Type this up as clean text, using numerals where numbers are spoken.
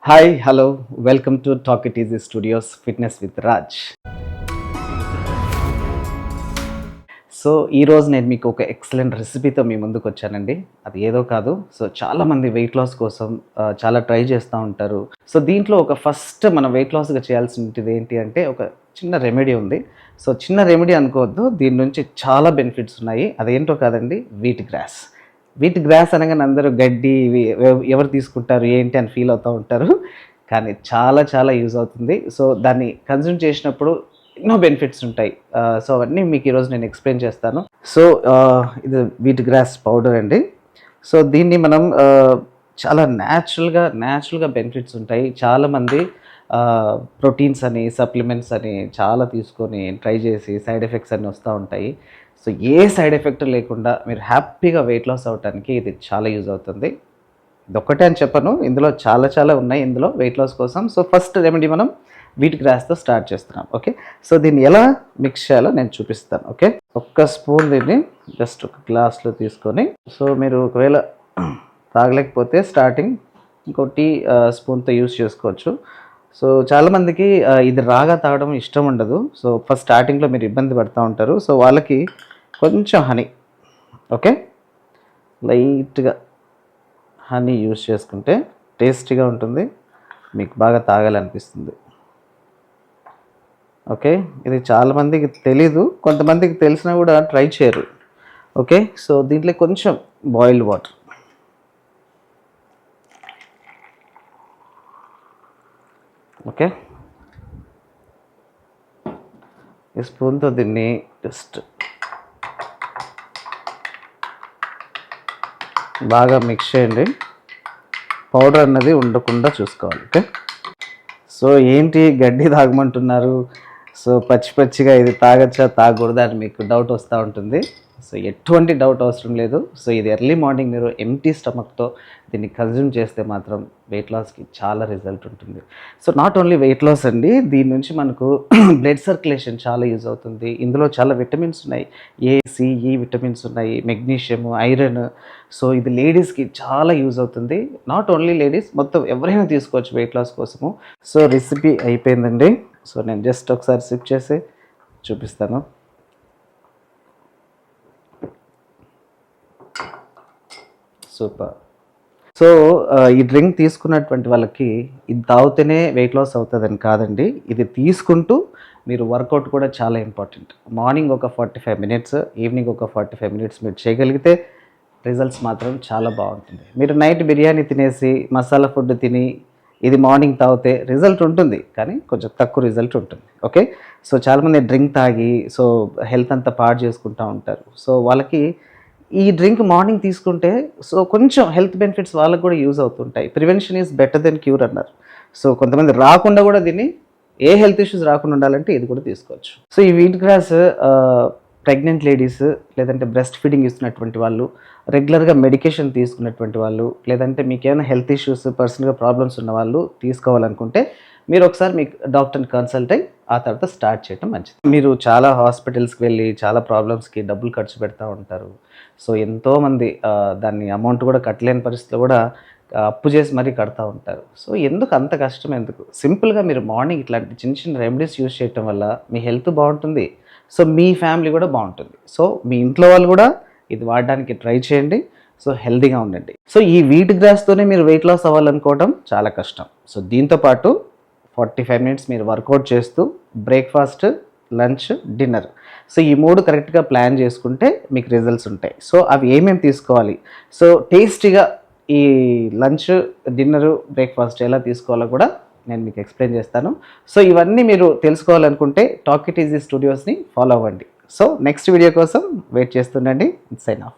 Hi hello welcome to talk it easy studios fitness with Raj. So ఈరోజు నేను మీకు ఒక ఎక్సలెంట్ రెసిపీతో మీ ముందుకు వచ్చానండి. అది ఏదో కాదు, సో చాలామంది వెయిట్ లాస్ కోసం చాలా ట్రై చేస్తూ ఉంటారు. సో దీంట్లో ఒక ఫస్ట్ మనం వెయిట్ లాస్గా చేయాల్సింది ఏంటి అంటే ఒక చిన్న రెమెడీ ఉంది. సో చిన్న రెమెడీ అనుకోవద్దు, దీని నుంచి చాలా బెనిఫిట్స్ ఉన్నాయి. అదేంటో కాదండి, వీట్ గ్రాస్. వీట్ గ్రాస్ అనగానే అందరూ గడ్డి ఎవరు తీసుకుంటారు ఏంటి అని ఫీల్ అవుతూ ఉంటారు, కానీ చాలా చాలా యూజ్ అవుతుంది. సో దాన్ని కన్జ్యూమ్ చేసినప్పుడు ఎన్నో బెనిఫిట్స్ ఉంటాయి. సో అవన్నీ మీకు ఈరోజు నేను ఎక్స్ప్లెయిన్ చేస్తాను. సో ఇది వీట్ గ్రాస్ పౌడర్ అండి. సో దీన్ని మనం చాలా న్యాచురల్గా బెనిఫిట్స్ ఉంటాయి. చాలామంది ప్రోటీన్స్ అని సప్లిమెంట్స్ అని చాలా తీసుకొని ట్రై చేసి సైడ్ ఎఫెక్ట్స్ అన్నీ వస్తూ ఉంటాయి. సో ఏ సైడ్ ఎఫెక్ట్ లేకుండా మీరు హ్యాపీగా వెయిట్ లాస్ అవ్వడానికి ఇది చాలా యూజ్ అవుతుంది. ఇదొక్కటే అని చెప్పను, ఇందులో చాలా ఉన్నాయి ఇందులో వెయిట్ లాస్ కోసం. సో ఫస్ట్ రెమెడీ మనం వీట్ గ్రాస్తో స్టార్ట్ చేస్తున్నాం. ఓకే, సో దీన్ని ఎలా మిక్స్ చేయాలో నేను చూపిస్తాను. ఓకే, ఒక్క స్పూన్ దీన్ని జస్ట్ ఒక గ్లాస్లో తీసుకొని, సో మీరు ఒకవేళ తాగలేకపోతే స్టార్టింగ్ ఇంకో టీ స్పూన్తో యూస్ చేసుకోవచ్చు. సో చాలామందికి ఇది రాగా తాగడం ఇష్టం ఉండదు. సో ఫస్ట్ స్టార్టింగ్లో మీరు ఇబ్బంది పడుతూ ఉంటారు. సో వాళ్ళకి కొంచెం హనీ, ఓకే, లైట్గా హనీ యూస్ చేసుకుంటే టేస్టీగా ఉంటుంది, మీకు బాగా తాగాలనిపిస్తుంది. ఓకే, ఇది చాలామందికి తెలీదు, కొంతమందికి తెలిసినా కూడా ట్రై చేయరు. ఓకే, సో దీంట్లో కొంచెం బాయిల్డ్ వాటర్, ఓకే, ఈ స్పూన్తో దీన్ని జస్ట్ బాగా మిక్స్ చేయండి. పౌడర్ అన్నది ఉండకుండా చూసుకోవాలి. ఓకే, సో ఏంటి గడ్డి తాగమంటున్నారు, సో పచ్చిగా ఇది తాగచ్చా తాగకూడదా అని మీకు డౌట్ వస్తూ ఉంటుంది. సో ఎటువంటి డౌట్ అవసరం లేదు. సో ఇది ఎర్లీ మార్నింగ్ మీరు ఎంటీ స్టమక్తో దీన్ని కన్జ్యూమ్ చేస్తే మాత్రం వెయిట్ లాస్కి చాలా రిజల్ట్ ఉంటుంది. So not only weight loss అండి, దీని నుంచి మనకు బ్లడ్ సర్క్యులేషన్ చాలా యూజ్ అవుతుంది. ఇందులో చాలా విటమిన్స్ ఉన్నాయి, ఏ-సి-ఈ విటమిన్స్ ఉన్నాయి, మెగ్నీషియము, ఐరన్. సో ఇది లేడీస్కి చాలా యూజ్ అవుతుంది. నాట్ ఓన్లీ లేడీస్, మొత్తం ఎవరైనా తీసుకోవచ్చు వెయిట్ లాస్ కోసము. సో రెసిపీ అయిపోయిందండి. సో నేను జస్ట్ ఒకసారి సిప్ చేసి చూపిస్తాను. సూపర్. సో ఈ డ్రింక్ తీసుకున్నటువంటి వాళ్ళకి ఇది తాగితేనే వెయిట్ లాస్ అవుతుందని కాదండి, ఇది తీసుకుంటూ మీరు వర్కౌట్ కూడా చాలా ఇంపార్టెంట్. మార్నింగ్ ఒక 45 మినిట్స్, ఈవినింగ్ ఒక 45 మినిట్స్ మీరు చేయగలిగితే రిజల్ట్స్ మాత్రం చాలా బాగుంటుంది. మీరు నైట్ బిర్యానీ తినేసి మసాలా ఫుడ్ తిని ఇది మార్నింగ్ తాగితే రిజల్ట్ ఉంటుంది, కానీ కొంచెం తక్కువ రిజల్ట్ ఉంటుంది. ఓకే, సో చాలామంది డ్రింక్ తాగి సో హెల్త్ అంతా పాడు చేసుకుంటూ ఉంటారు. సో వాళ్ళకి ఈ డ్రింక్ మార్నింగ్ తీసుకుంటే సో కొంచెం హెల్త్ బెనిఫిట్స్ వాళ్ళకు కూడా యూజ్ అవుతుంటాయి. Prevention is better than cure అన్నారు. సో కొంతమంది రాకుండా కూడా దీన్ని ఏ హెల్త్ ఇష్యూస్ రాకుండా ఉండాలంటే ఇది కూడా తీసుకోవచ్చు. సో ఈ వీట్ గ్రాస్ ప్రెగ్నెంట్ లేడీస్, లేదంటే బ్రెస్ట్ ఫీడింగ్ ఇస్తున్నటువంటి వాళ్ళు, రెగ్యులర్గా మెడికేషన్ తీసుకున్నటువంటి వాళ్ళు, లేదంటే మీకు ఏమైనా హెల్త్ ఇష్యూస్ పర్సనల్గా ప్రాబ్లమ్స్ ఉన్న వాళ్ళు తీసుకోవాలనుకుంటే మీరు ఒకసారి మీ డాక్టర్ని కన్సల్ట్ అయ్యి ఆ తర్వాత స్టార్ట్ చేయడం మంచిది. మీరు చాలా హాస్పిటల్స్కి వెళ్ళి చాలా ప్రాబ్లమ్స్కి డబ్బులు ఖర్చు పెడతా ఉంటారు. సో ఎంతోమంది దాన్ని అమౌంట్ కూడా కట్టలేని పరిస్థితిలో కూడా అప్పు చేసి మరీ కడతా ఉంటారు. సో ఎందుకు అంత కష్టం ఎందుకు? సింపుల్గా మీరు మార్నింగ్ ఇట్లాంటి చిన్న రెమెడీస్ యూజ్ చేయటం వల్ల మీ హెల్త్ బాగుంటుంది, సో మీ ఫ్యామిలీ కూడా బాగుంటుంది. సో మీ ఇంట్లో వాళ్ళు కూడా ఇది వాడడానికి ట్రై చేయండి. సో హెల్తీగా ఉండండి. సో ఈ వీట్ గ్రాస్తోనే మీరు వెయిట్ లాస్ అవ్వాలనుకోవడం చాలా కష్టం. సో దీంతోపాటు 45 మినిట్స్ మీరు వర్కౌట్ చేస్తూ బ్రేక్ఫాస్ట్, లంచ్, డిన్నర్, సో ఈ 3 కరెక్ట్గా ప్లాన్ చేసుకుంటే మీకు రిజల్ట్స్ ఉంటాయి. సో అవి ఏమేమి తీసుకోవాలి, సో టేస్టీగా ఈ లంచ్, డిన్నరు, బ్రేక్ఫాస్ట్ ఎలా తీసుకోవాలో కూడా నేను మీకు ఎక్స్ప్లెయిన్ చేస్తాను. సో ఇవన్నీ మీరు తెలుసుకోవాలనుకుంటే టాక్ ఇట్ ఈజీ స్టూడియోస్ని ఫాలో అవ్వండి. సో నెక్స్ట్ వీడియో కోసం వెయిట్ చేస్తుండండి. Sign of.